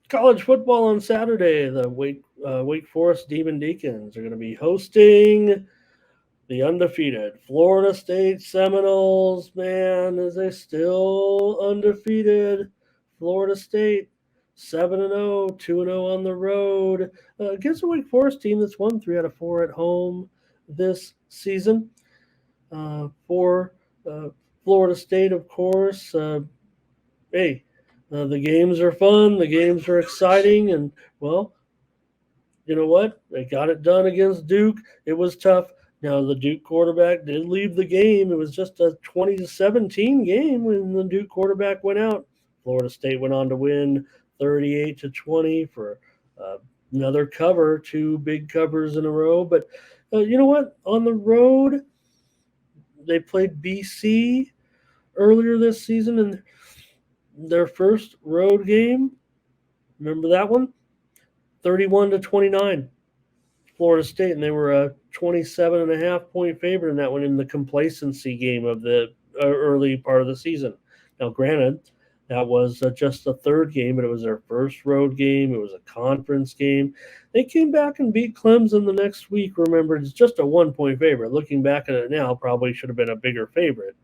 College football on Saturday. The Wake Forest Demon Deacons are going to be hosting the undefeated Florida State Seminoles. Man, is they still undefeated? Florida State 7-0, 2-0 on the road against a Wake Forest team that's won 3 out of 4 at home this season. For Florida State, of course. Hey, the games are fun, the games are exciting, and well, you know what? They got it done against Duke. It was tough. Now the Duke quarterback did leave the game. It was just a 20-17 game when the Duke quarterback went out. Florida State went on to win 38-20 for uh, another cover, two big covers in a row. But you know what? On the road, they played BC earlier this season in their first road game. Remember that one? 31-29. Florida State, and they were a 27.5 point favorite in that one in the complacency game of the early part of the season. Now, granted, that was just the third game, but it was their first road game. It was a conference game. They came back and beat Clemson the next week. Remember, it's just a 1 point favorite. Looking back at it now, probably should have been a bigger favorite.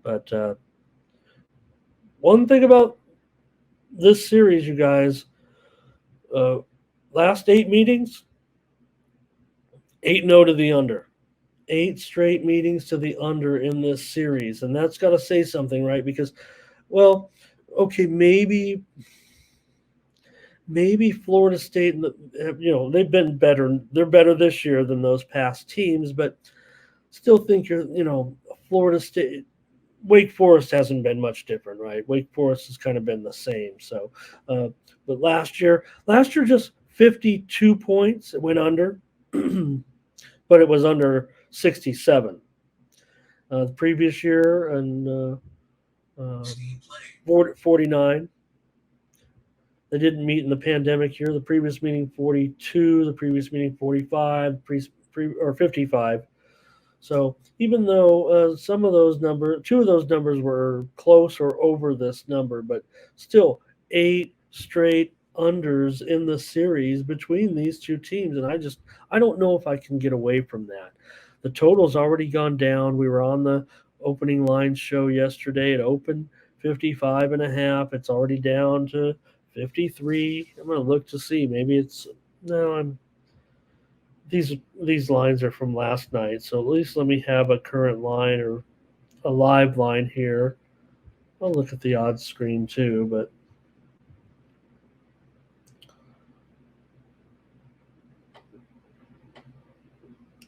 But one thing about this series, you guys, uh, last 8 meetings, 8-0 to the under. 8 straight meetings to the under in this series, and that's got to say something, right? Because, well, okay, maybe Florida State, they've been better. They're better this year than those past teams, but still think Florida State. Wake Forest hasn't been much different, right? Wake Forest has kind of been the same. So, but last year just 52 points. It went under, but it was under 67. The previous year and 49. They didn't meet in the pandemic year. The previous meeting 42. The previous meeting 45. Or 55. So even though some of those numbers, two of those numbers were close or over this number, but still 8 straight unders in the series between these two teams, and I don't know if I can get away from that. The total's already gone down. We were on the opening line show yesterday. It opened 55 and a half. It's already down to 53. I'm going to look to see. Maybe it's no. These lines are from last night, so at least let me have a current line or a live line here. I'll look at the odds screen too, but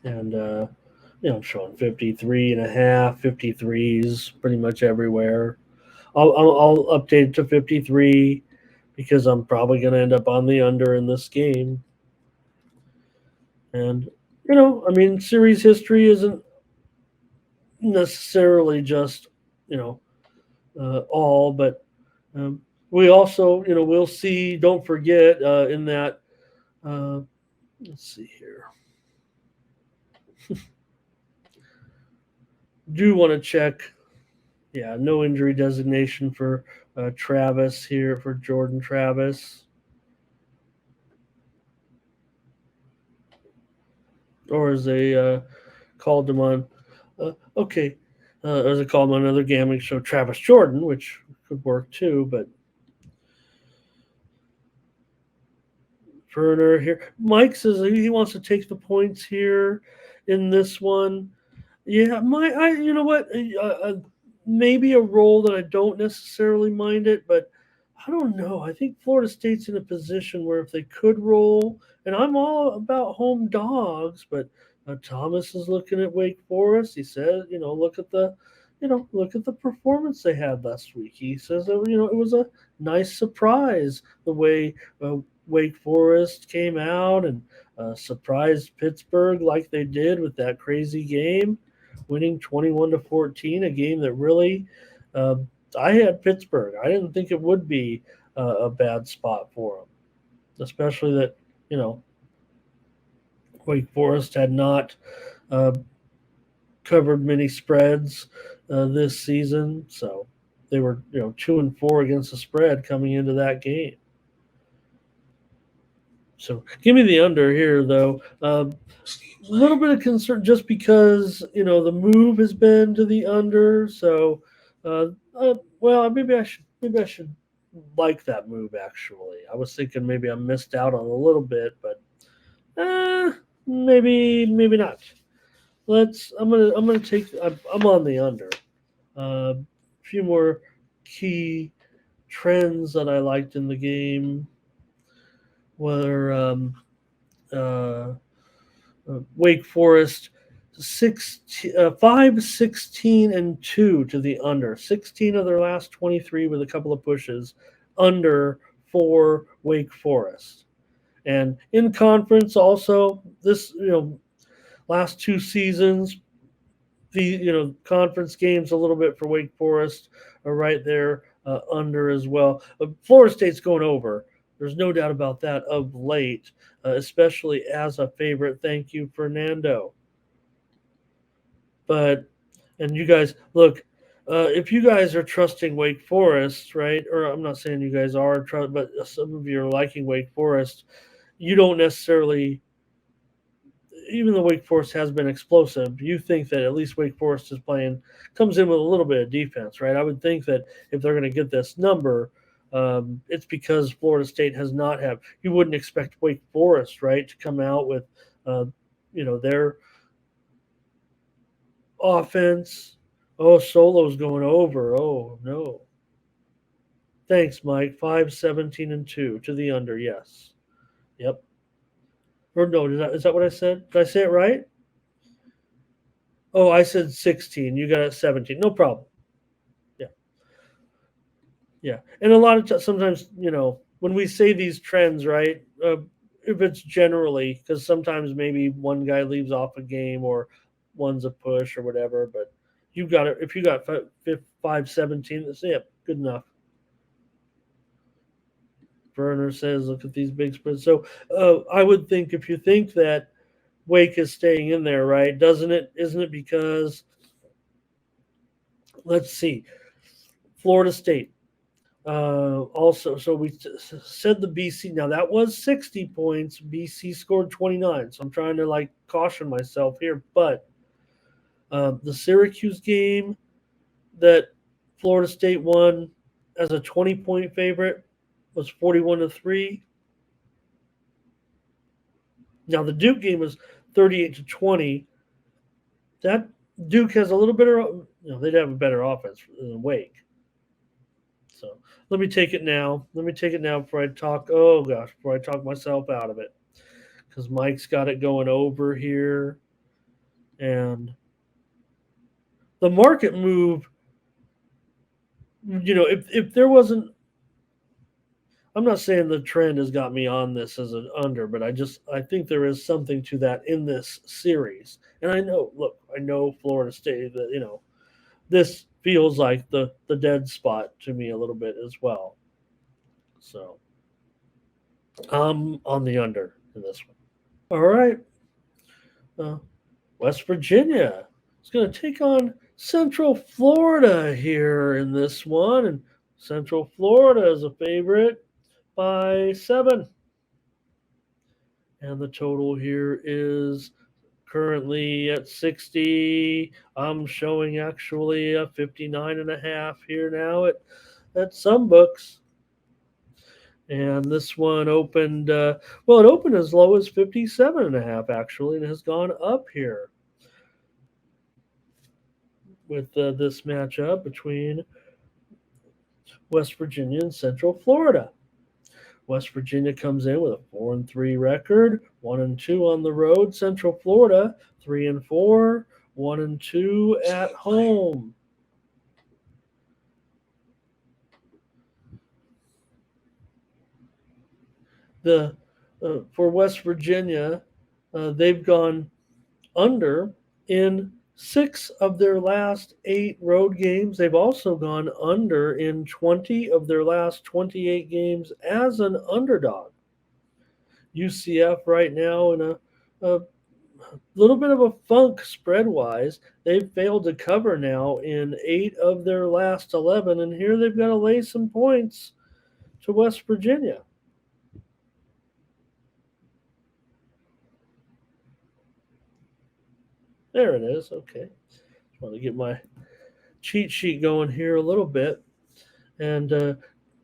and I'm showing 53 and a half, 53s pretty much everywhere. I'll update it to 53 because I'm probably going to end up on the under in this game. And I mean, series history isn't necessarily just you know all, but we also we'll see. Don't forget in that. Uh, let's see here. Do want to check. Yeah, no injury designation for Travis here for Jordan Travis, or as they called him on. Okay, as they called him on another gambling show, Travis Jordan, which could work too. But Verner here, Mike says he wants to take the points here in this one. Yeah, you know what? Maybe a role that I don't necessarily mind it, but I don't know. I think Florida State's in a position where if they could roll, and I'm all about home dogs, but Thomas is looking at Wake Forest. He says, look at the performance they had last week. He says that it was a nice surprise the way Wake Forest came out and surprised Pittsburgh like they did with that crazy game, winning 21-14, a game that really uh, I had Pittsburgh. I didn't think it would be a bad spot for them, especially that you know Wake Forest had not uh, covered many spreads this season, so they were 2-4 against the spread coming into that game. So give me the under here, though. A little bit of concern just because the move has been to the under. So, well, maybe I should like that move. Actually, I was thinking maybe I missed out on a little bit, but maybe not. I'm gonna take. I'm on the under. A few more key trends that I liked in the game were uh, Wake Forest 5-16-2 to the under. 16 of their last 23 with a couple of pushes under for Wake Forest. And in conference also, this last two seasons, the conference games a little bit for Wake Forest are right there under as well. Florida State's going over. There's no doubt about that of late, especially as a favorite. Thank you, Fernando. And you guys, look, if you guys are trusting Wake Forest, right? Or I'm not saying you guys are, but some of you are liking Wake Forest. You don't necessarily, even though Wake Forest has been explosive, you think that at least Wake Forest comes in with a little bit of defense, right? I would think that if they're going to get this number, it's because Florida State has not have. You wouldn't expect Wake Forest, right, to come out with, their offense. Oh, Solo's going over. Oh no. Thanks, Mike. 5-17-2 to the under. Yes. Yep. Or no, is that what I said? Did I say it right? Oh, I said 16. You got it 17. No problem. Yeah. Yeah. And a lot of sometimes, when we say these trends, right? If it's generally, because sometimes maybe one guy leaves off a game or one's a push or whatever, but you got it. If you got 5-17, that's it. Good enough. Werner says, look at these big spreads. So I would think if you think that Wake is staying in there, right? Isn't it because, let's see, Florida State. Also, so we said the BC. Now that was 60 points. BC scored 29. So I'm trying to caution myself here. But the Syracuse game that Florida State won as a 20-point favorite was 41-3. Now the Duke game was 38-20. That Duke has a little bit of, they'd have a better offense than Wake. So let me take it now. Before I talk. Oh gosh, before I talk myself out of it, because Mike's got it going over here, and the market move. If there wasn't, I'm not saying the trend has got me on this as an under, but I think there is something to that in this series. And I know Florida State that this feels like the dead spot to me a little bit as well. So I'm on the under in this one. All right. West Virginia is going to take on Central Florida here in this one. And Central Florida is a favorite by 7. And the total here is currently at 60. I'm showing actually a 59.5 here now at some books. And this one opened, it opened as low as 57.5 actually, and has gone up here with this matchup between West Virginia and Central Florida. West Virginia comes in with a 4-3 record, 1-2 on the road. Central Florida 3-4, 1-2 at home. For West Virginia, they've gone under in 6 of their last 8 road games. They've also gone under in 20 of their last 28 games as an underdog. UCF right now in a little bit of a funk spread wise. They've failed to cover now in 8 of their last 11, and here they've got to lay some points to West Virginia. There it is. Okay. Just want to get my cheat sheet going here a little bit and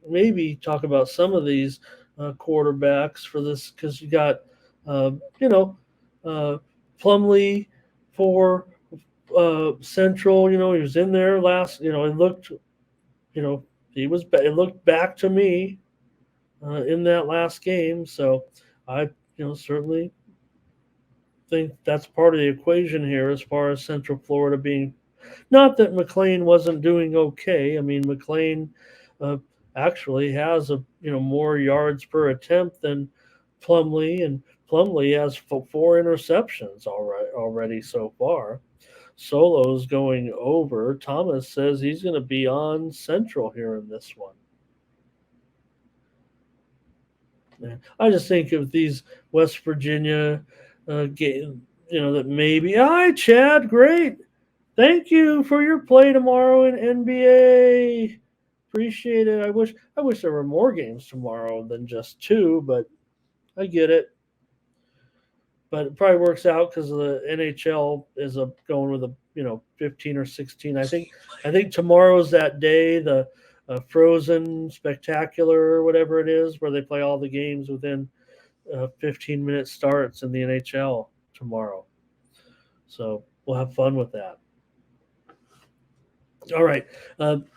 maybe talk about some of these quarterbacks for this because you got, you know, uh, Plumlee for Central. You know, he was in there last. You know, it looked. You know, he was. It looked back to me in that last game. So I, certainly think that's part of the equation here as far as Central Florida being. Not that McLean wasn't doing okay. I mean, McLean uh, actually has more yards per attempt than Plumlee, and Plumlee has 4 interceptions already so far. Solo's going over. Thomas says he's going to be on Central here in this one. Man, I just think of these West Virginia game, that maybe. Hi, Chad. Great. Thank you for your play tomorrow in NBA. Appreciate it. I wish there were more games tomorrow than just 2, but I get it. But it probably works out because the NHL is going with 15 or 16. I think tomorrow's that day, the Frozen Spectacular or whatever it is, where they play all the games within 15-minute starts in the NHL tomorrow. So we'll have fun with that. All right.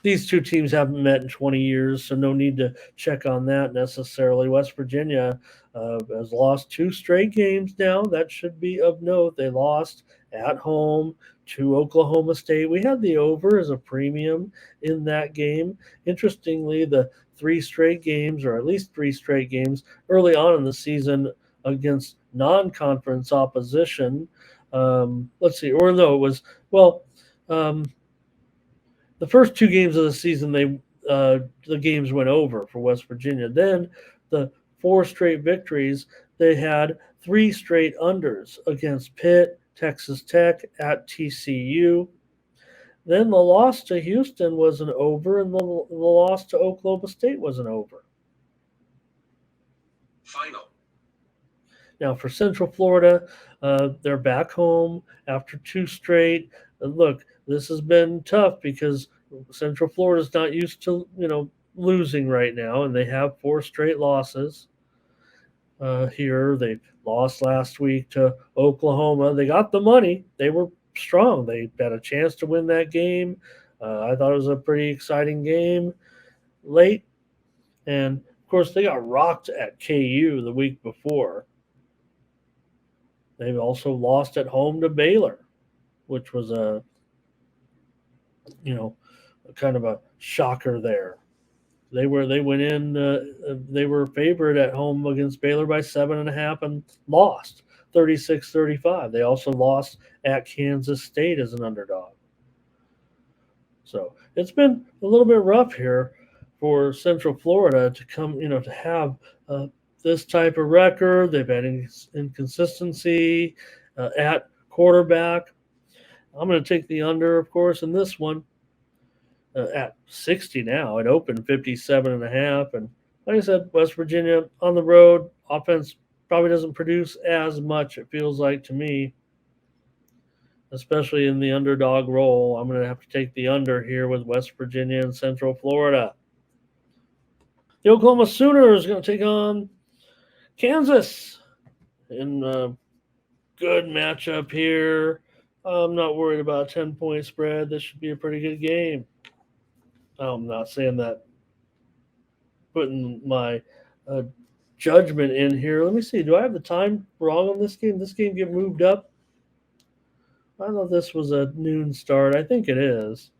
These two teams haven't met in 20 years, so no need to check on that necessarily. West Virginia has lost 2 straight games now. That should be of note. They lost at home to Oklahoma State. We had the over as a premium in that game. Interestingly, the 3 straight games, or at least 3 straight games, early on in the season against non-conference opposition. Let's see. Or no, it was, well, the first 2 games of the season, the games went over for West Virginia. Then the 4 straight victories, they had 3 straight unders against Pitt, Texas Tech, at TCU. Then the loss to Houston was an over, and the loss to Oklahoma State was an over. Final. Now for Central Florida, they're back home after 2 straight. Look, this has been tough because Central Florida's not used to losing right now, and they have 4 straight losses. Here they lost last week to Oklahoma. They got the money. They were strong. They had a chance to win that game. I thought it was a pretty exciting game late, and of course they got rocked at KU the week before. They've also lost at home to Baylor, which was a kind of a shocker there. They went in. They were favored at home against Baylor by 7.5 and lost 36-35. They also lost at Kansas State as an underdog. So it's been a little bit rough here for Central Florida to come, to have this type of record. They've had inconsistency at quarterback. I'm going to take the under, of course, in this one. At 60 now. It opened 57.5. And like I said, West Virginia on the road, offense probably doesn't produce as much, it feels like to me, especially in the underdog role. I'm going to have to take the under here with West Virginia and Central Florida. The Oklahoma Sooners going to take on Kansas in a good matchup here. I'm not worried about a 10-point spread. This should be a pretty good game. I'm not saying that putting my judgment in here. Let me see. Do I have the time wrong on this game? This game get moved up? I thought this was a noon start. I think it is.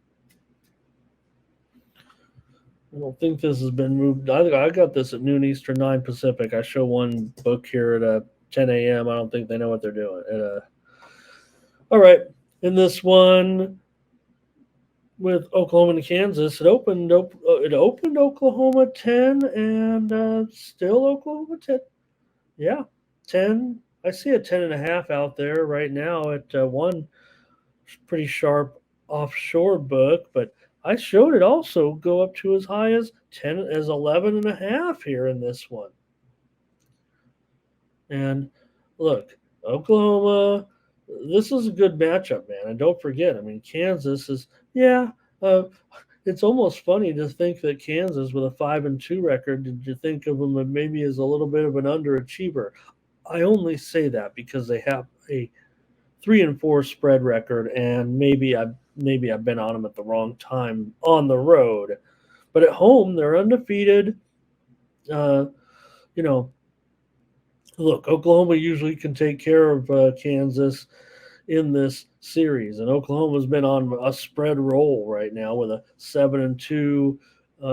I don't think this has been moved. I got this at noon Eastern, 9 Pacific. I show one book here at 10 a.m. I don't think they know what they're doing. All right. In this one, with Oklahoma and Kansas, it opened Oklahoma 10 and still Oklahoma 10. Yeah, 10 I see a 10.5 out there right now at one pretty sharp offshore book, but I showed it also go up to as high as 11.5 here in this one. And look, Oklahoma, this is a good matchup, man. And don't forget, I mean, Kansas is, yeah, uh, it's almost funny to think that Kansas, with a 5-2 record, did you think of them maybe as a little bit of an underachiever? I only say that because they have a 3-4 spread record, and maybe I've been on them at the wrong time on the road, but at home they're undefeated. Uh, you know, look, Oklahoma usually can take care of Kansas in this series, and Oklahoma's been on a spread roll right now with a 7-2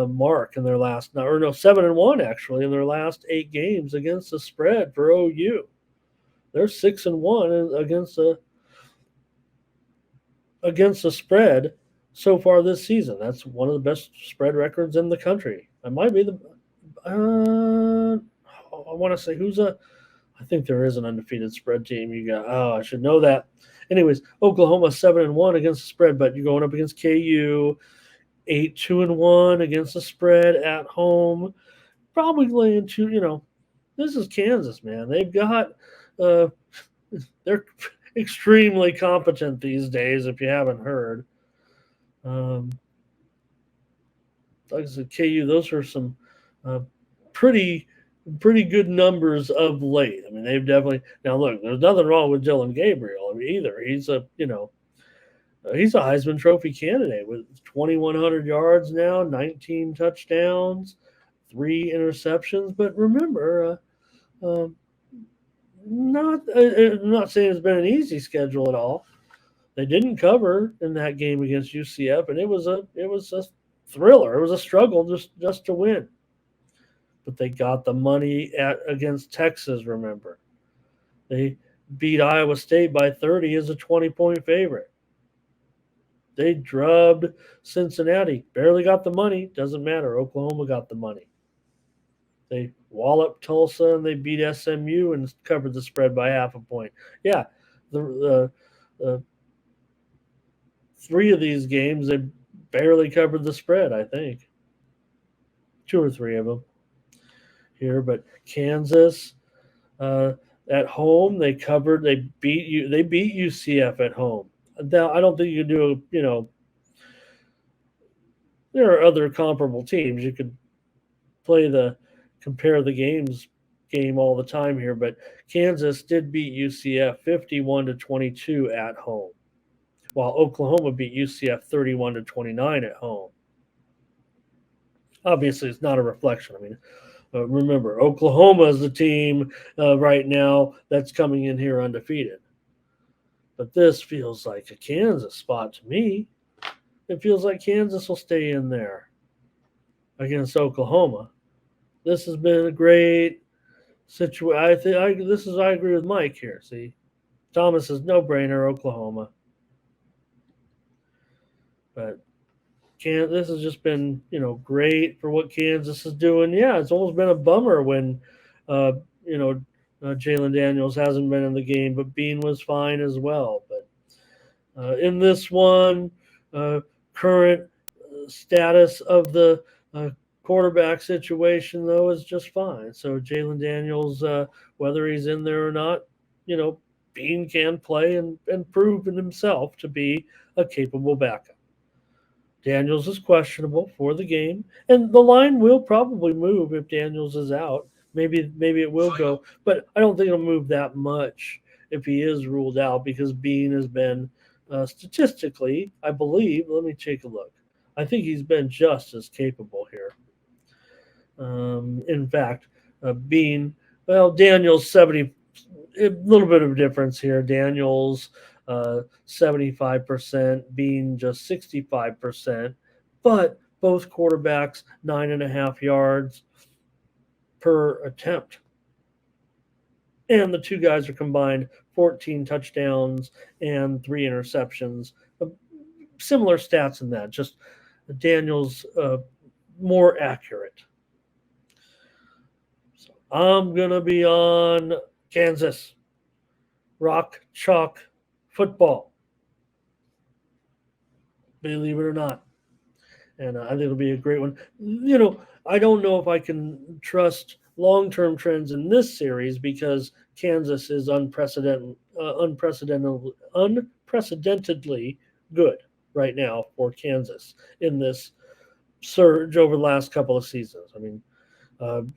mark in their last, or no, 7-1 actually in their last 8 games against the spread for OU. They're 6-1 against the spread so far this season. That's one of the best spread records in the country. It might be the. I want to say who's a. I think there is an undefeated spread team. You got. Oh, I should know that. Anyways, Oklahoma 7-1 against the spread, but you're going up against KU 8-2-1 against the spread at home. Probably laying two. This is Kansas, man. They've got. Uh, they're extremely competent these days. If you haven't heard, um, like I said, KU, those are some uh, pretty pretty good numbers of late. I mean, they've definitely now look. There's nothing wrong with Dylan Gabriel either. He's a Heisman Trophy candidate with 2,100 yards now, 19 touchdowns, 3 interceptions. But remember, I'm not saying it's been an easy schedule at all. They didn't cover in that game against UCF, and it was a thriller. It was a struggle just to win. But they got the money against Texas. Remember, they beat Iowa State by 30 as a 20-point favorite. They drubbed Cincinnati. Barely got the money. Doesn't matter. Oklahoma got the money. They walloped Tulsa and they beat SMU and covered the spread by half a point. Yeah, the 3 of these games they barely covered the spread. I think 2 or 3 of them here, but Kansas uh, at home they covered. They beat you. They beat UCF at home. Now I don't think you can do. There are other comparable teams you could play the compare the game all the time here, but Kansas did beat UCF 51-22 at home, while Oklahoma beat UCF 31-29 at home. Obviously, it's not a reflection. I mean, remember, Oklahoma is the team right now that's coming in here undefeated. But this feels like a Kansas spot to me. It feels like Kansas will stay in there against Oklahoma. This has been a great situation. I agree with Mike here. See, Thomas is no brainer Oklahoma, but this has just been great for what Kansas is doing. Yeah, it's almost been a bummer when uh, you know Jalen Daniels hasn't been in the game, but Bean was fine as well. But in this one, current status of the quarterback situation though is just fine. So Jalen Daniels, whether he's in there or not, Bean can play and prove in himself to be a capable backup. Daniels is questionable for the game, and the line will probably move if Daniels is out. Maybe it will go, but I don't think it'll move that much if he is ruled out because Bean has been statistically, I believe. Let me take a look. I think he's been just as capable here. In fact, Bean, well, Daniels 70, a little bit of a difference here. Daniels 75%, Bean just 65%, but both quarterbacks 9.5 yards per attempt. And the two guys are combined 14 touchdowns and 3 interceptions. Similar stats in that, just Daniels more accurate. So I'm going to be on Kansas. rock chalk football, believe it or not. And I think it'll be a great one. I don't know if I can trust long-term trends in this series because Kansas is unprecedentedly good right now for Kansas in this surge over the last couple of seasons. I mean,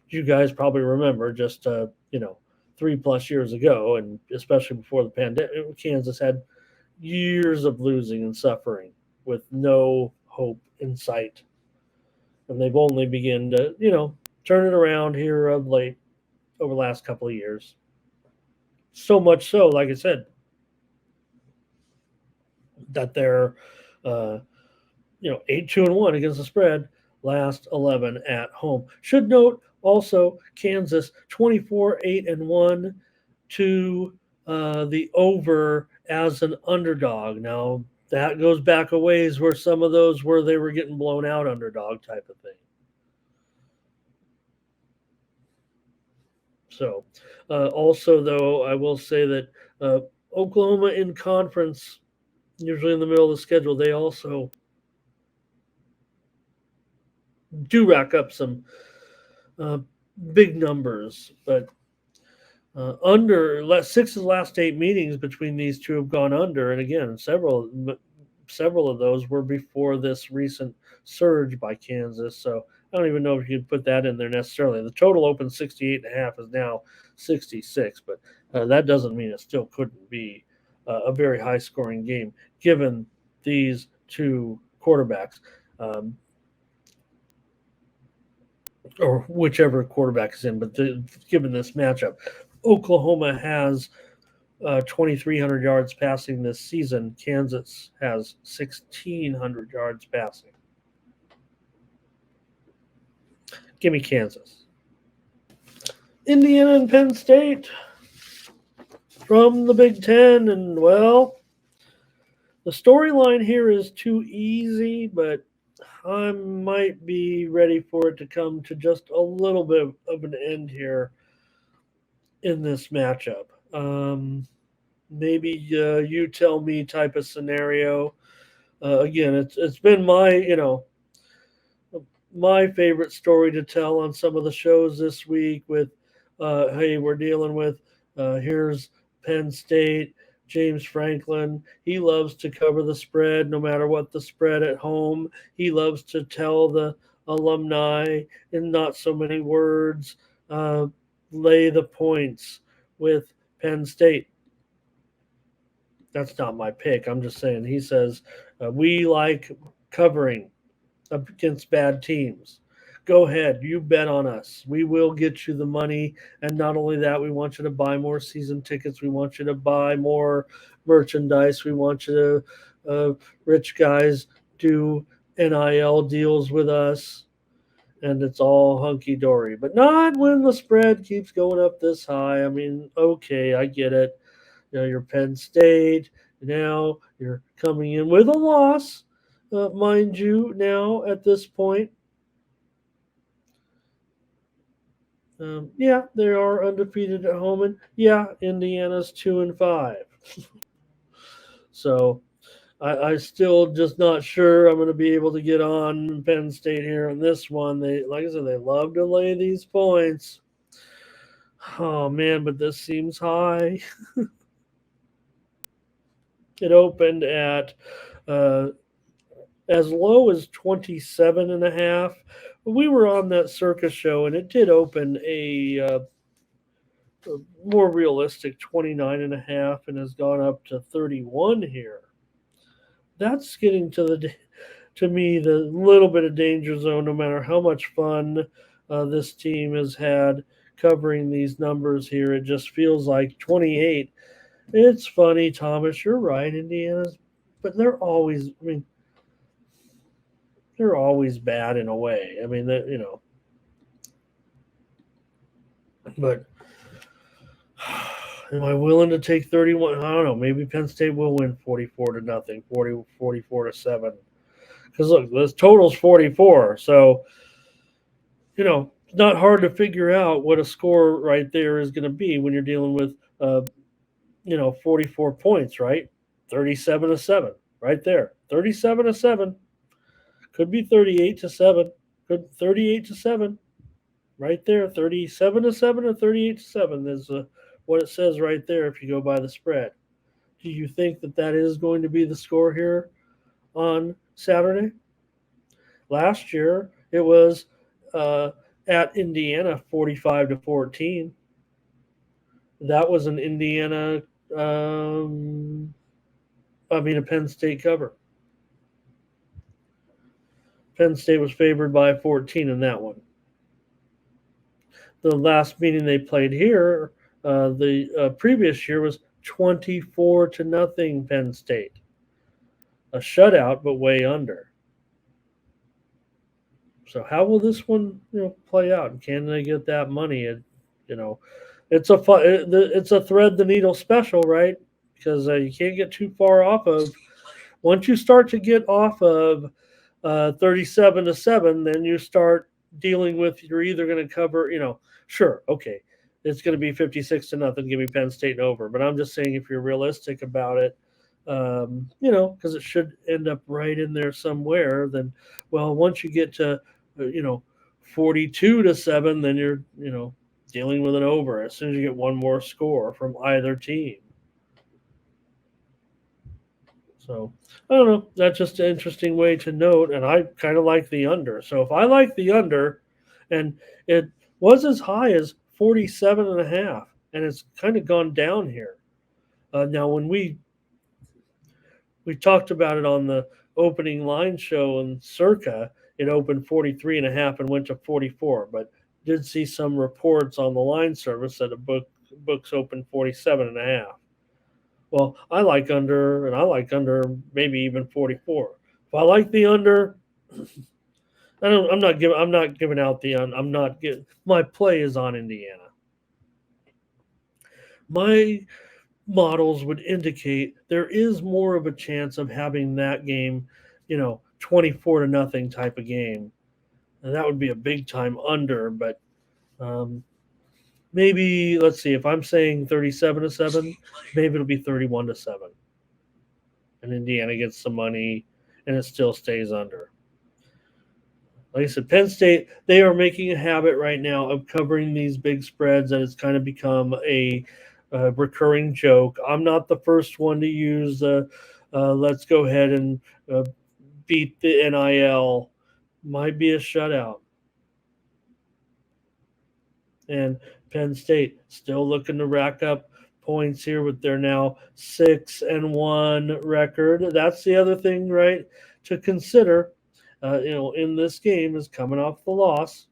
you guys probably remember just 3+ years ago, and especially before the pandemic, Kansas had years of losing and suffering with no hope in sight, and they've only begun to turn it around here of late over the last couple of years. So much so, like I said, that they're uh, 8-2-1 against the spread, last 11 at home. Should note also Kansas 24-8-1 to the over as an underdog. Now that goes back a ways where some of those where they were getting blown out underdog type of thing. So also though, I will say that Oklahoma in conference, usually in the middle of the schedule, they also do rack up some uh, big numbers, but six of the last 8 meetings between these two have gone under, and again, several of those were before this recent surge by Kansas. So I don't even know if you could put that in there necessarily. The total open 68.5 is now 66, but that doesn't mean it still couldn't be a very high scoring game given these two quarterbacks. Or whichever quarterback is in, but given this matchup, Oklahoma has 2,300 yards passing this season. Kansas has 1,600 yards passing. Give me Kansas. Indiana and Penn State from the Big Ten. And, well, the storyline here is too easy, but I might be ready for it to come to just a little bit of an end here in this matchup. Maybe you tell me type of scenario. Again, it's been my favorite story to tell on some of the shows this week. With hey, we're dealing with here's Penn State. James Franklin, he loves to cover the spread no matter what the spread at home. He loves to tell the alumni in not so many words, lay the points with Penn State. That's not my pick. I'm just saying he says we like covering up against bad teams. Go ahead, you bet on us. We will get you the money, and not only that, we want you to buy more season tickets. We want you to buy more merchandise. We want you to rich guys do NIL deals with us, and it's all hunky dory. But not when the spread keeps going up this high. I mean, okay, I get it. You're Penn State. Now you're coming in with a loss, mind you, now at this point. Yeah, they are undefeated at home, and yeah, Indiana's 2-5. So I still just not sure I'm going to be able to get on Penn State here on this one. They, like I said, they love to lay these points. Oh man, but this seems high. It opened at as low as 27.5. We were on that circus show, and it did open a more realistic 29.5 and has gone up to 31 here. That's getting to me the little bit of danger zone. No matter how much fun this team has had covering these numbers here, it just feels like 28. It's funny, Thomas. You're right, Indiana's, but they're always. I mean, they're always bad in a way. I mean, but am I willing to take 31? I don't know. Maybe Penn State will win 44-0, 44-7. Because look, this total's 44. So, it's not hard to figure out what a score right there is going to be when you're dealing with 44 points, right? 37-7, right there. 37-7. Could be 38-7. Could 38-7, right there. 37-7 or 38-7 is what it says right there if you go by the spread. Do you think that that is going to be the score here on Saturday? Last year it was uh, at Indiana 45-14. That was an Indiana, a Penn State cover. Penn State was favored by 14 in that one. The last meeting they played here, the previous year was 24-0 Penn State. A shutout, but way under. So how will this one, play out? Can they get that money? You know, it's a thread the needle special, right? Because you can't get too far off of. Once you start to get off of 37-7, then you start dealing with you're either going to cover, sure, okay, it's going to be 56-0, give me Penn State over. But I'm just saying if you're realistic about it, because it should end up right in there somewhere. Then, well, once you get to, 42-7, then you're, dealing with an over as soon as you get one more score from either team. So I don't know. That's just an interesting way to note, and I kind of like the under. So if I like the under, and it was as high as 47.5, and it's kind of gone down here. Now, when we talked about it on the opening line show in Circa, it opened 43.5 and went to 44, but did see some reports on the line service that books open 47.5. Well, I like under, and I like under maybe even 44. If I like the under, I'm not giving out the I'm not giving. My play is on Indiana. My models would indicate there is more of a chance of having that game, 24-0 type of game. And that would be a big time under, but um, maybe let's see. If I'm saying 37-7, maybe it'll be 31-7. And Indiana gets some money, and it still stays under. Like I said, Penn State, they are making a habit right now of covering these big spreads, and it's kind of become a recurring joke. I'm not the first one to use let's go ahead and beat the NIL. Might be a shutout. And Penn State still looking to rack up points here with their now 6-1 record. That's the other thing, right, to consider. In this game is coming off the loss,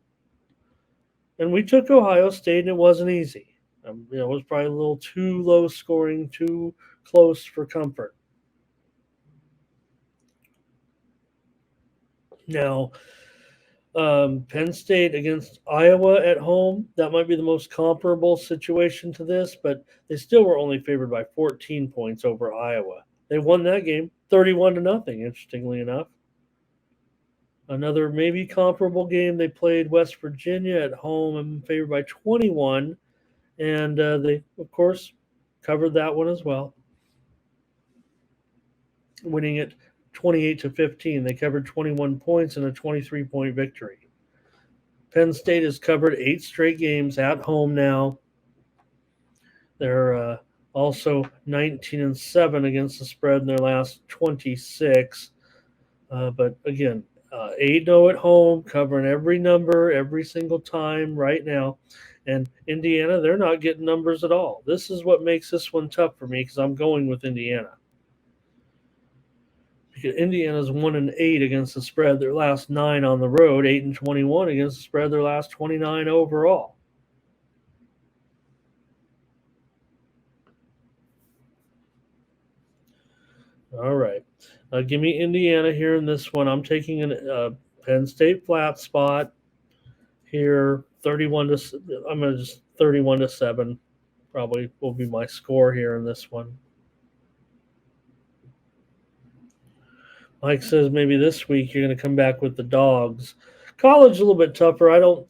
and we took Ohio State, and it wasn't easy. It was probably a little too low scoring, too close for comfort. Now, Penn State against Iowa at home, that might be the most comparable situation to this, but they still were only favored by 14 points over Iowa. They won that game 31-0, interestingly enough. Another maybe comparable game, they played West Virginia at home and favored by 21, and they, of course, covered that one as well, winning it 28-15. They covered 21 points in a 23-point victory. Penn State has covered 8 straight games at home now. They're also 19-7 against the spread in their last 26. But again, 8-0 at home, covering every number every single time right now. And Indiana, they're not getting numbers at all. This is what makes this one tough for me because I'm going with Indiana. Because Indiana's 1-8 against the spread their last 9 on the road, 8-21 against the spread their last 29 overall. All right. Give me Indiana here in this one. I'm taking a Penn State flat spot here. 31 I'm going to just 31-7 probably will be my score here in this one. Mike says maybe this week you're going to come back with the dogs. College a little bit tougher. I don't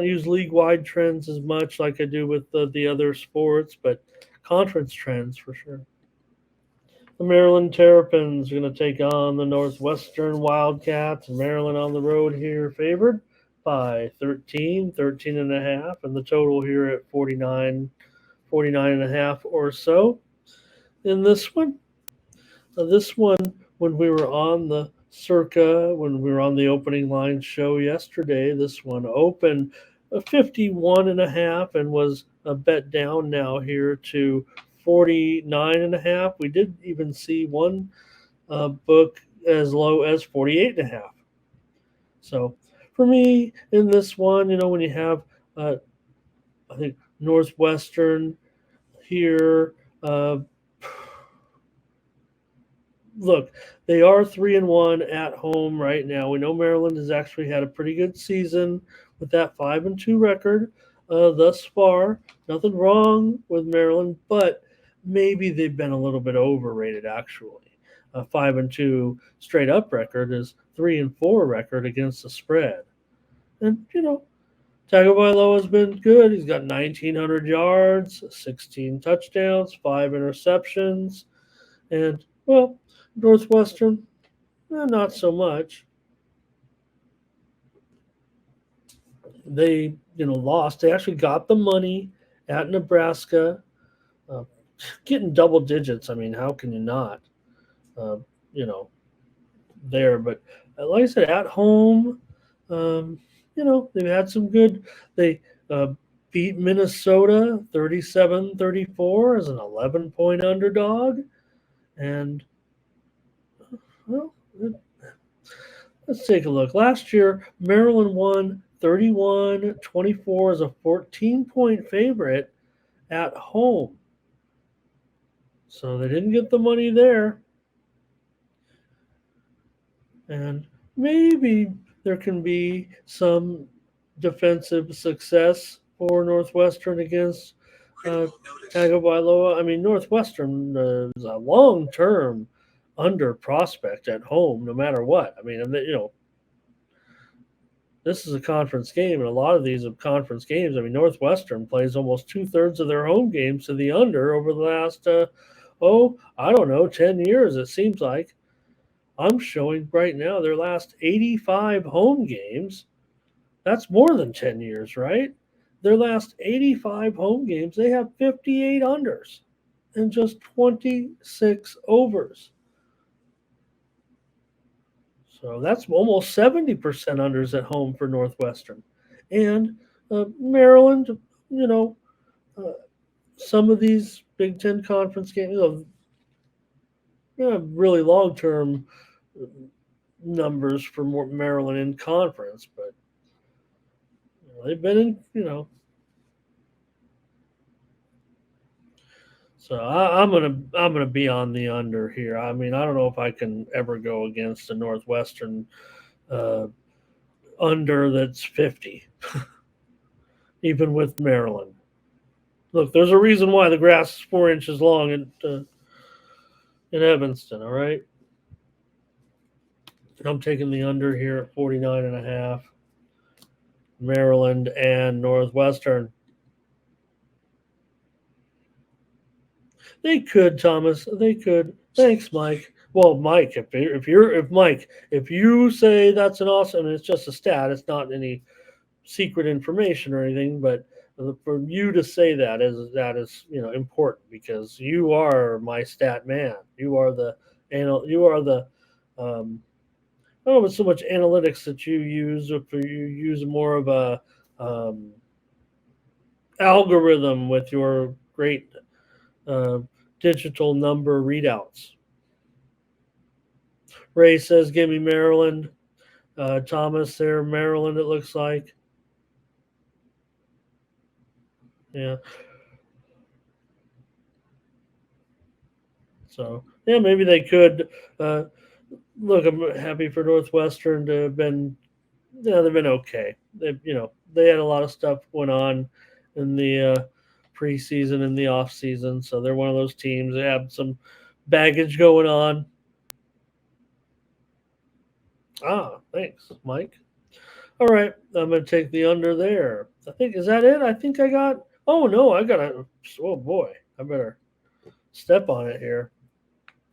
use league wide trends as much like I do with the other sports, but conference trends for sure. The Maryland Terrapins are going to take on the Northwestern Wildcats. Maryland on the road here favored by 13, 13 and a half, and the total here at 49, 49 and a half or so. In this one, when we were on the when we were on the opening line show yesterday, this one opened a 51 and a half and was a bet down now here to 49 and a half. We did even see one book as low as 48 and a half. So for me in this one, when you have, I think Northwestern here, uh, look, they are 3-1 at home right now. We know Maryland has actually had a pretty good season with that 5-2 record thus far. Nothing wrong with Maryland, but maybe they've been a little bit overrated. Actually, a 5-2 straight up record is 3-4 record against the spread, and Tagovailoa has been good. He's got 1,900 yards, 16 touchdowns, 5 interceptions, and well, Northwestern, not so much. They, lost. They actually got the money at Nebraska, uh, getting double digits. I mean, how can you not? Uh, you know, there, but like I said, at home, um, they've had some good. They beat Minnesota 37-34 as an 11-point underdog, and well, let's take a look. Last year, Maryland won 31-24 as a 14-point favorite at home. So they didn't get the money there. And maybe there can be some defensive success for Northwestern against Tagovailoa. I mean, Northwestern is a long-term under prospect at home, no matter what. I mean, this is a conference game, and a lot of these are conference games. I mean, Northwestern plays almost 2/3 of their home games to the under over the last, I don't know, 10 years, it seems like. I'm showing right now their last 85 home games. That's more than 10 years, right? Their last 85 home games, they have 58 unders and just 26 overs. So that's almost 70% unders at home for Northwestern. And Maryland, you know, uh, some of these Big Ten conference games, really long term numbers for Maryland in conference, but they've been in. So I'm gonna be on the under here. I mean, I don't know if I can ever go against a Northwestern uh, under that's 50, even with Maryland. Look, there's a reason why the grass is 4 inches long in Evanston. All right, I'm taking the under here at 49 and a half. Maryland and Northwestern. They could, Thomas. They could. Thanks, Mike. Well, Mike, if you say that's an awesome, and it's just a stat, it's not any secret information or anything, but for you to say that is important because you are my stat man. You are the I don't know if it's so much analytics that you use, or if you use more of a um, algorithm with your great uh, digital number readouts. Ray says, "Give me Maryland." Thomas, there, Maryland. It looks like, yeah. So yeah, maybe they could. Uh, Look, I'm happy for Northwestern to have been. Yeah, they've been okay. They had a lot of stuff going on in the preseason and the off season, so they're one of those teams. They have some baggage going on. Thanks, Mike. All right, I'm going to take the under there. I think is that it. I think I got. Oh no, I got a. Oh boy, I better. step on it here.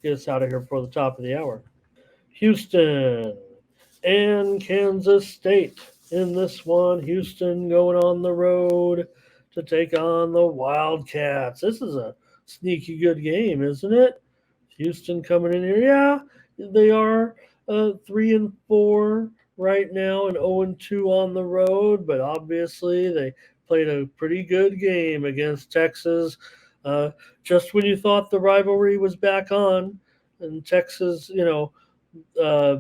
Get us out of here before the top of the hour. Houston and Kansas State in this one. Houston going on the road to take on the Wildcats. This is a sneaky good game, isn't it? Houston coming in here. Yeah, they are 3-4 right now and 0-2 on the road, but obviously they played a pretty good game against Texas. Uh, just when you thought the rivalry was back on, and Texas, uh,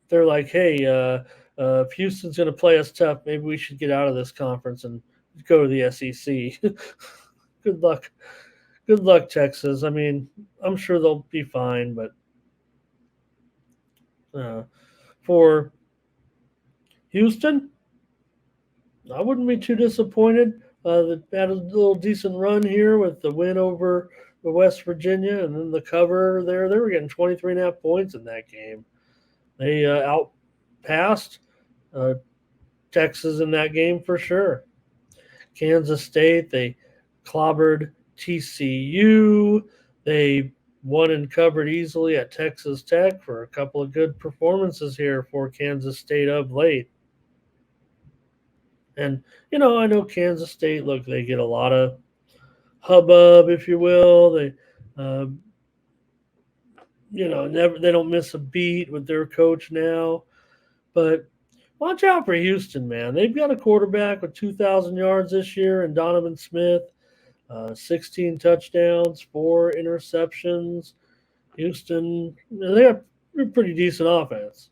they're like, hey, if Houston's going to play us tough, maybe we should get out of this conference and go to the SEC. Good luck. Good luck, Texas. I mean, I'm sure they'll be fine, but uh, for Houston, I wouldn't be too disappointed. They had a little decent run here with the win over the West Virginia, and then the cover there. They were getting 23.5 points in that game. They outpassed uh, Texas in that game for sure. Kansas State, they clobbered TCU. They won and covered easily at Texas Tech for a couple of good performances here for Kansas State of late. And, I know Kansas State, look, they get a lot of hubbub, if you will. Uh, they don't miss a beat with their coach now. But watch out for Houston, man. They've got a quarterback with 2,000 yards this year and Donovan Smith. 16 touchdowns, 4 interceptions. Houston, they got a pretty decent offense.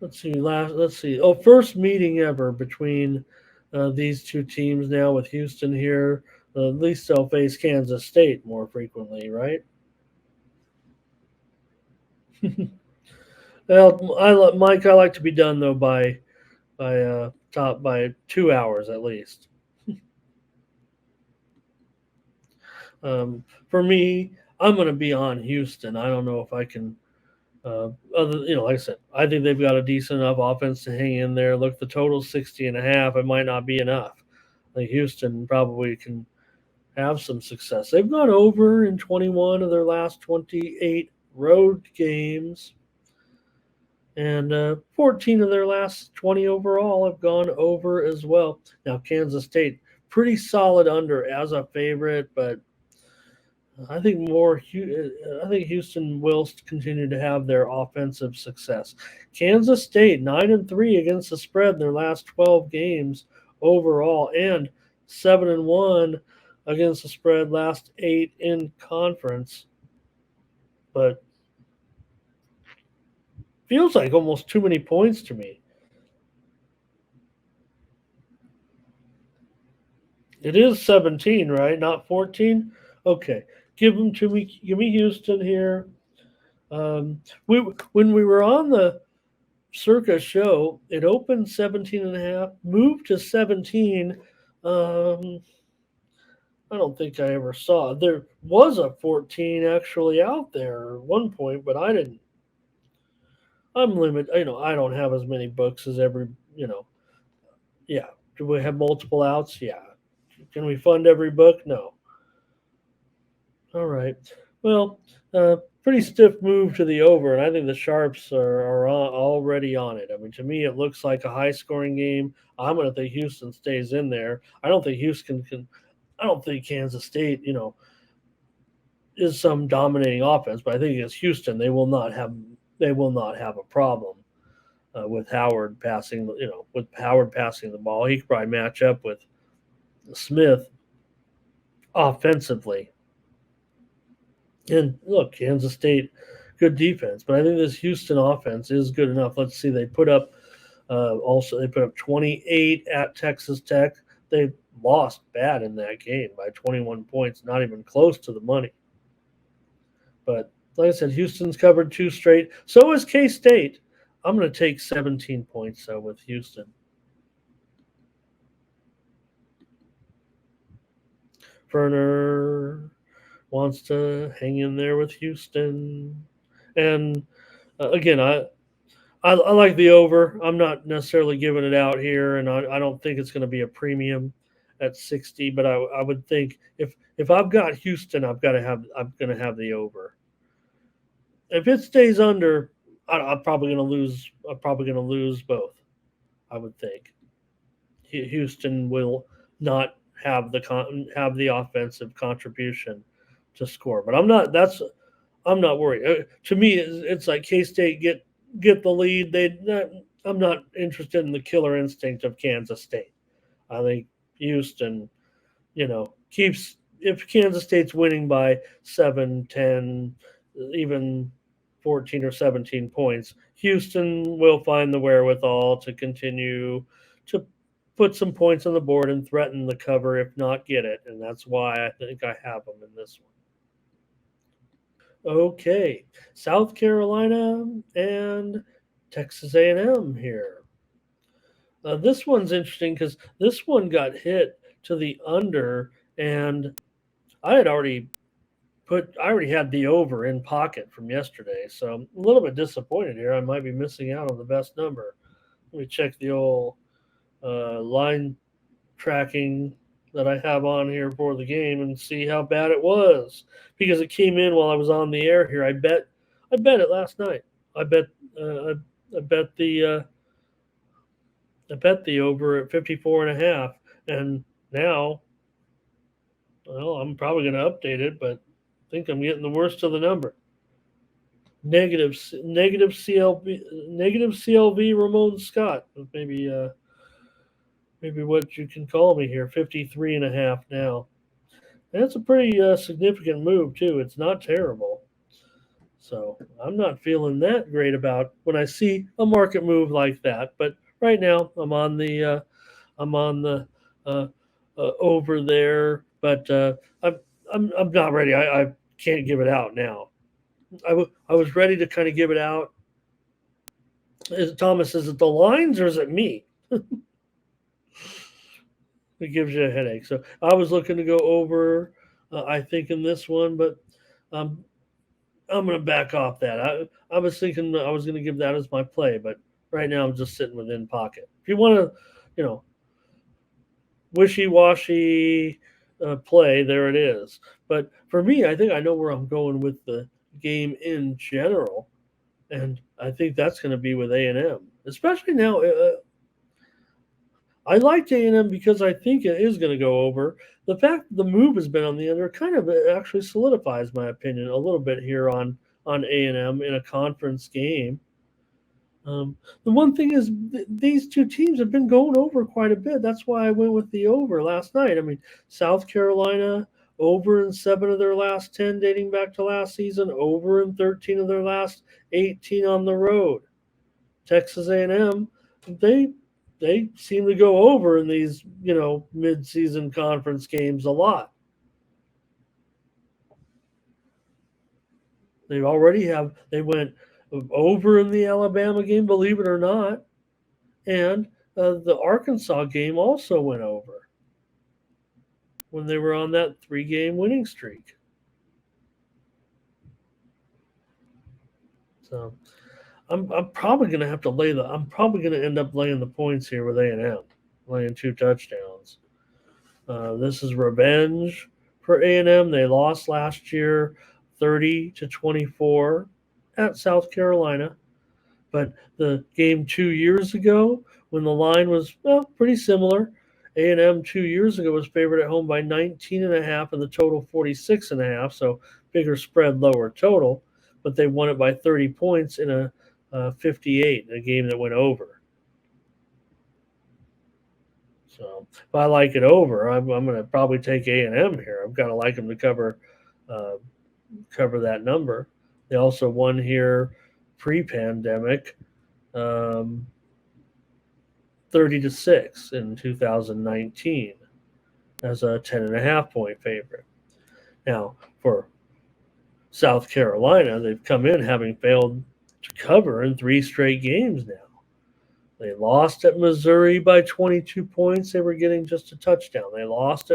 Let's see. Oh, first meeting ever between these two teams now with Houston here. At least they'll face Kansas State more frequently, right? Well, Mike. I like to be done though by 2 hours at least. For me, I'm going to be on Houston. I don't know if I can. Like I said, I think they've got a decent enough offense to hang in there. Look, the total's 60.5. It might not be enough. I think Houston probably can have some success. They've gone over in 21 of their last 28 road games, and 14 of their last 20 overall have gone over as well. Now, Kansas State, pretty solid under as a favorite, but I think Houston will continue to have their offensive success. Kansas State 9-3 against the spread in their last 12 games overall, and 7-1 against the spread last 8 in conference. But feels like almost too many points to me. It is 17, right? Not 14. Okay, give them to me. Give me Houston here. We when we were on the Circa show, it opened 17 and a half, moved to 17. Um, I don't think I ever saw. There was a 14 actually out there at one point, but I didn't. I'm limited. I don't have as many books as yeah. Do we have multiple outs? Yeah. Can we fund every book? No. All right. Well, pretty stiff move to the over, and I think the Sharps are already on it. I mean, to me, it looks like a high scoring game. I'm going to think Houston stays in there. I don't think Houston can. I don't think Kansas State, is some dominating offense, but I think against Houston, they will not have a problem with Howard passing. With Howard passing the ball, he could probably match up with Smith offensively. And look, Kansas State, good defense, but I think this Houston offense is good enough. Let's see, they put up 28 at Texas Tech. They lost bad in that game by 21 points, not even close to the money. But like I said, Houston's covered 2 straight. So is K State. I'm going to take 17 points though with Houston. Ferner wants to hang in there with Houston. And again, I like the over. I'm not necessarily giving it out here, and I don't think it's going to be a premium at 60. But I would think if I've got Houston, I'm going to have the over. If it stays under, I'm probably going to lose. I'm probably going to lose both. I would think Houston will not have the offensive contribution to score. But I'm not. I'm not worried. To me, it's like K State get the lead. I'm not interested in the killer instinct of Kansas State. I think Houston, keeps if Kansas State's winning by 7, 10, even 14 or 17 points, Houston will find the wherewithal to continue to put some points on the board and threaten the cover, if not get it. And that's why I think I have them in this one. Okay, South Carolina and Texas A&M here. This one's interesting because this one got hit to the under, and I had already I already had the over in pocket from yesterday, so I'm a little bit disappointed here. I might be missing out on the best number. Let me check the old line tracking that I have on here for the game and see how bad it was because it came in while I was on the air here. I bet it last night. I bet uh, I bet the I bet the over at 54 and a half, and now, well, I'm probably going to update it, but I think I'm getting the worst of the number. Negative CLV Ramon Scott, maybe what you can call me here, 53 and a half now. That's a pretty significant move too. It's not terrible. So I'm not feeling that great about when I see a market move like that. But right now I'm on the uh, over there. But I'm not ready. I can't give it out now. I was ready to kind of give it out. Thomas, is it the lines or is it me? It gives you a headache. So I was looking to go over. I think in this one, but um, I'm going to back off that. I was thinking I was going to give that as my play, but right now I'm just sitting within pocket. If you want to, you know, wishy washy play, there it is. But for me, I think I know where I'm going with the game in general, and I think that's going to be with A&M, especially now. I liked A&M because I think it is going to go over. The fact that the move has been on the under kind of actually solidifies my opinion a little bit here on A&M in a conference game. The one thing is these two teams have been going over quite a bit. That's why I went with the over last night. I mean, South Carolina over in 7 of their last 10 dating back to last season, over in 13 of their last 18 on the road. Texas A&M, they they seem to go over in these, mid-season conference games a lot. They went over in the Alabama game, believe it or not, and the Arkansas game also went over when they were on that 3-game winning streak. So I'm probably going to have to I'm probably going to end up laying the points here with A&M, laying 2 touchdowns. This is revenge for A&M. They lost last year 30-24 at South Carolina. But the game 2 years ago, when the line was pretty similar, A&M 2 years ago was favored at home by 19 and a half, and the total 46 and a half. So bigger spread, lower total. But they won it by 30 points in a 58 in a game that went over. So if I like it over, I'm going to probably take A&M here. I've got to like them to uh, cover that number. They also won here pre-pandemic, 30-6 in 2019 as a 10.5 point favorite. Now for South Carolina, they've come in having failed to cover in 3 straight games now. They lost at Missouri by 22 points. They were getting just a touchdown. They lost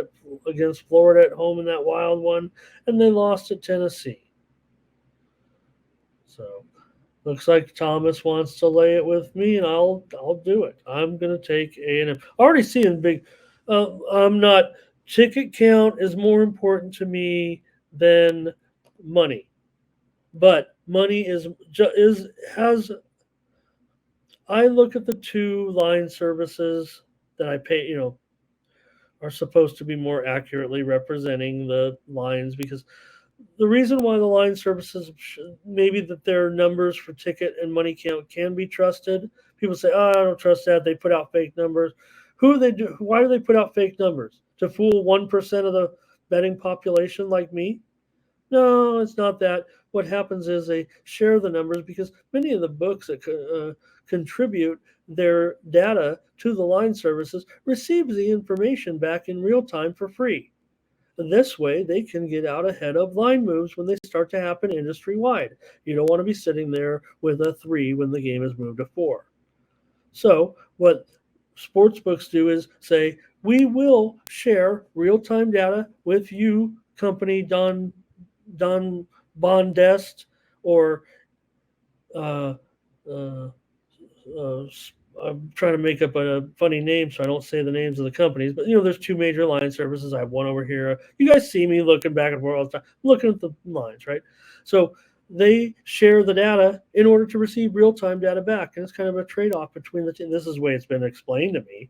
against Florida at home in that wild one, and they lost at Tennessee. So Looks like Thomas wants to lay it with me, and I'll do it. I'm gonna take A&M. Already seeing big. I'm not. Ticket count is more important to me than money, but money is has. I look at the two line services that I pay. Are supposed to be more accurately representing the lines because the reason why the line services maybe that their numbers for ticket and money count can be trusted. People say, "Oh, I don't trust that. They put out fake numbers." Who they do? Why do they put out fake numbers? To fool 1% of the betting population like me? No, it's not that. What happens is they share the numbers because many of the books that contribute their data to the line services receives the information back in real time for free. This way, they can get out ahead of line moves when they start to happen industry wide. You don't want to be sitting there with a 3 when the game is moved to 4. So, what sports books do is say, we will share real time data with you, company Don Bondest, or uh, uh, uh, I'm trying to make up a funny name so I don't say the names of the companies, but there's two major line services. I have one over here. You guys see me looking back and forth all the time. I'm looking at the lines, right? So they share the data in order to receive real time data back. And it's kind of a trade off between the two. This is the way it's been explained to me.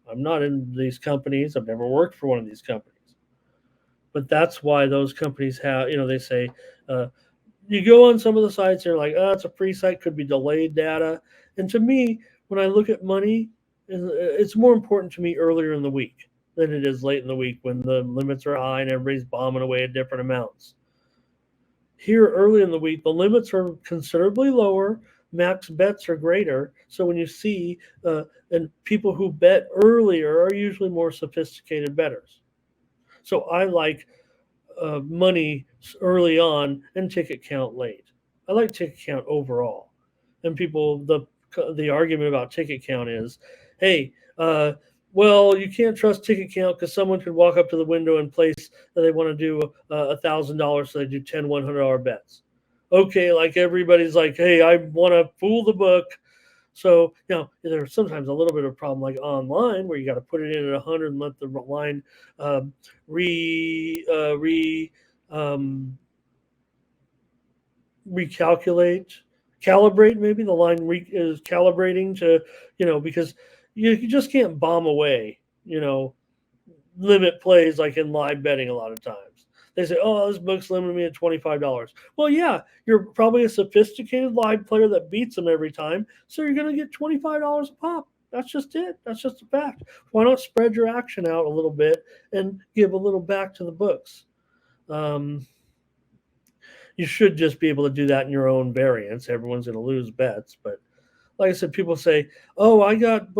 I'm not in these companies, I've never worked for one of these companies. But that's why those companies have, they say, you go on some of the sites, they're like, oh, it's a free site, could be delayed data. And to me, when I look at money, it's more important to me earlier in the week than it is late in the week when the limits are high and everybody's bombing away at different amounts. Here early in the week, the limits are considerably lower, max bets are greater. So when you see, and people who bet earlier are usually more sophisticated bettors. So I like money early on and ticket count late. I like ticket count overall. And people, the argument about ticket count is, hey, well, you can't trust ticket count because someone could walk up to the window and place that they want to do $1,000, so they do 10 $100 bets. Okay, like everybody's like, hey, I want to fool the book. So, there's sometimes a little bit of a problem like online where you got to put it in at 100 and let the line um, re um, recalculate, calibrate. Maybe the line is calibrating to, because you just can't bomb away, limit plays like in live betting a lot of times. They say, oh, this book's limited me at $25. Well, yeah, you're probably a sophisticated live player that beats them every time, so you're going to get $25 a pop. That's just it. That's just a fact. Why not spread your action out a little bit and give a little back to the books? Um, you should just be able to do that in your own variance. Everyone's going to lose bets, but like I said, people say, "Oh, I got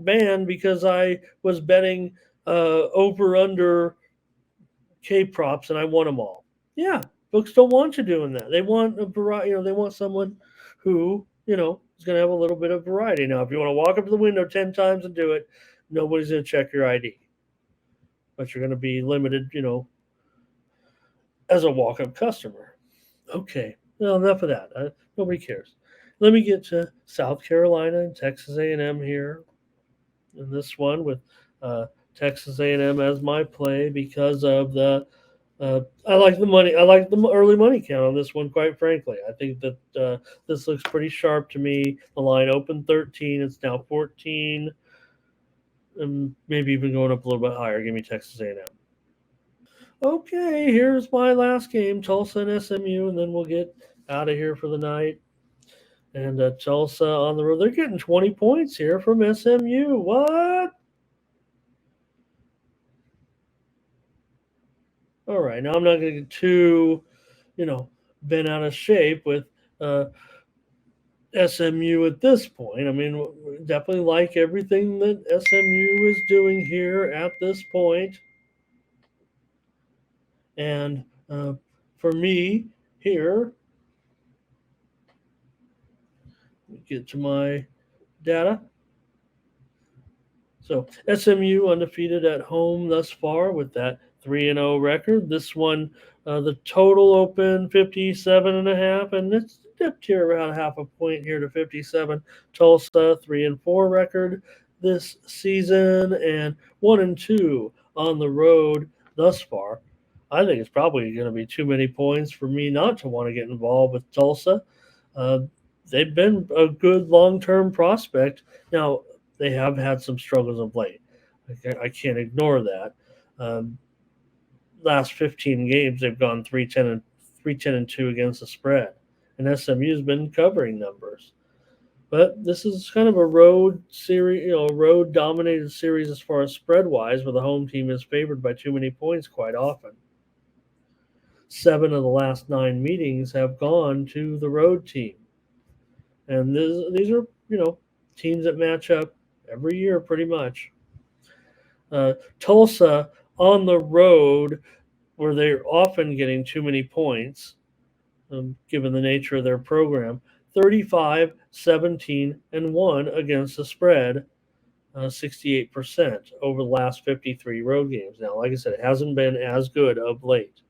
banned because I was betting over under K props and I won them all." Yeah, books don't want you doing that. They want a variety. They want someone who is going to have a little bit of variety. Now, if you want to walk up to the window 10 times and do it, nobody's going to check your ID, but you're going to be limited. As a walk up customer. Okay, well, enough of that. Nobody cares. Let me get to South Carolina and Texas A&M here in this one with Texas A&M as my play because of the. I like the money. I like the early money count on this one. Quite frankly, I think that this looks pretty sharp to me. The line opened 13. It's now 14, and maybe even going up a little bit higher. Give me Texas A&M. Okay, here's my last game, Tulsa and SMU, and then we'll get out of here for the night. And Tulsa on the road, they're getting 20 points here from SMU. What? All right, now I'm not going to get too, bent out of shape with SMU at this point. I mean, definitely like everything that SMU is doing here at this point. And for me here, get to my data. So SMU undefeated at home thus far with that 3-0 record. This one, the total open 57.5, and it's dipped here around half a point here to 57. Tulsa 3-4 record this season and 1-2 on the road thus far. I think it's probably going to be too many points for me not to want to get involved with Tulsa. Uh, they've been a good long-term prospect. Now they have had some struggles of late. I can't ignore that. Um, Last 15 games, they've gone 3-10 and 2 against the spread, and SMU's been covering numbers. But this is kind of a road series, road dominated series as far as spread wise, where the home team is favored by too many points quite often. 7 of the last 9 meetings have gone to the road team, and these are teams that match up every year pretty much. Tulsa on the road, where they're often getting too many points, given the nature of their program. 35, 17, and 1 against the spread, 68% over the last 53 road games. Now, like I said, it hasn't been as good of late.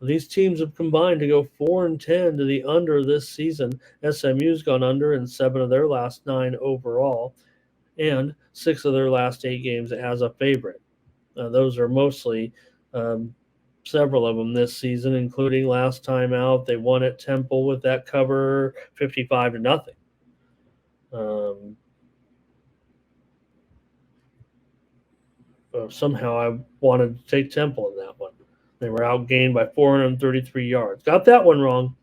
These teams have combined to go 4-10 to the under this season. SMU's gone under in 7 of their last 9 overall, and 6 of their last 8 games as a favorite. Those are mostly several of them this season, including last time out. They won at Temple with that cover 55-0. Somehow I wanted to take Temple in that one. They were outgained by 433 yards. Got that one wrong.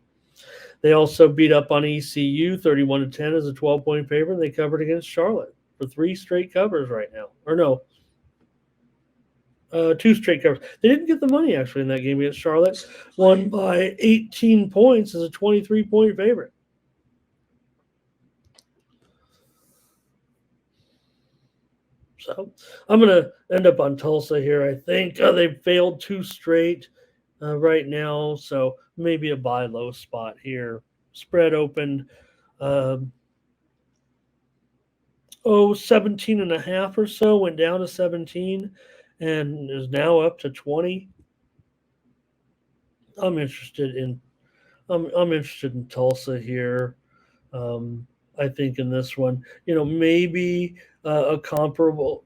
They also beat up on ECU 31-10 as a 12-point favorite. They covered against Charlotte for 3 straight covers right now. Or no, 2 straight covers. They didn't get the money actually in that game against Charlotte. Won by 18 points as a 23-point favorite. So I'm going to end up on Tulsa here. I think they've failed 2 straight right now, so maybe a buy low spot here. Spread opened 17.5 or so, went down to 17 and is now up to 20. I'm interested in Tulsa here. I think in this one, maybe a comparable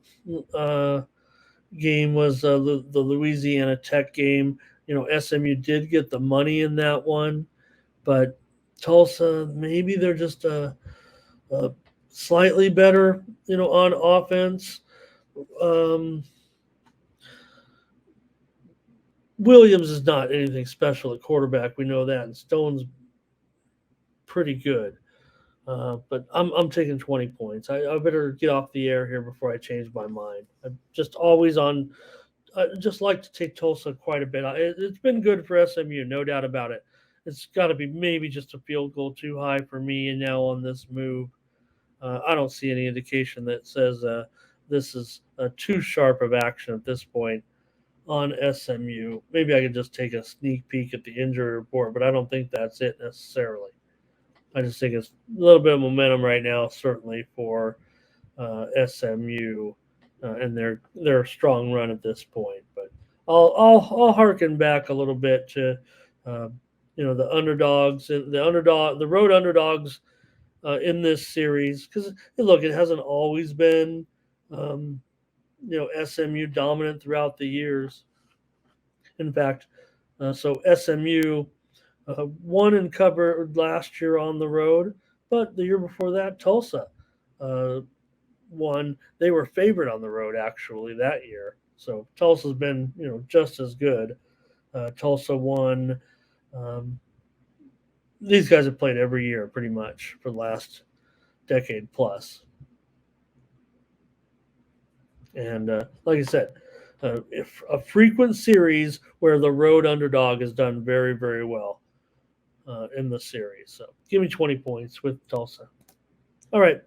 game was the Louisiana Tech game. SMU did get the money in that one, but Tulsa, maybe they're just slightly better, on offense. Williams is not anything special at quarterback. We know that, and Stone's pretty good. But I'm taking 20 points. I better get off the air here before I change my mind. I'm just always on. I just like to take Tulsa quite a bit. It's been good for SMU, no doubt about it. It's got to be maybe just a field goal too high for me. And now on this move, I don't see any indication that says this is too sharp of action at this point on SMU. Maybe I could just take a sneak peek at the injury report, but I don't think that's it necessarily. I just think it's a little bit of momentum right now, certainly for SMU and their strong run at this point. But I'll harken back a little bit to the underdogs, the road underdogs in this series, because look, it hasn't always been SMU dominant throughout the years. In fact, so SMU won and covered last year on the road, but the year before that, Tulsa won. They were favored on the road actually that year. So Tulsa's been just as good. Tulsa won. These guys have played every year pretty much for the last decade plus. And like I said, if a frequent series where the road underdog has done very, very well in the series. So give me 20 points with Tulsa. All right.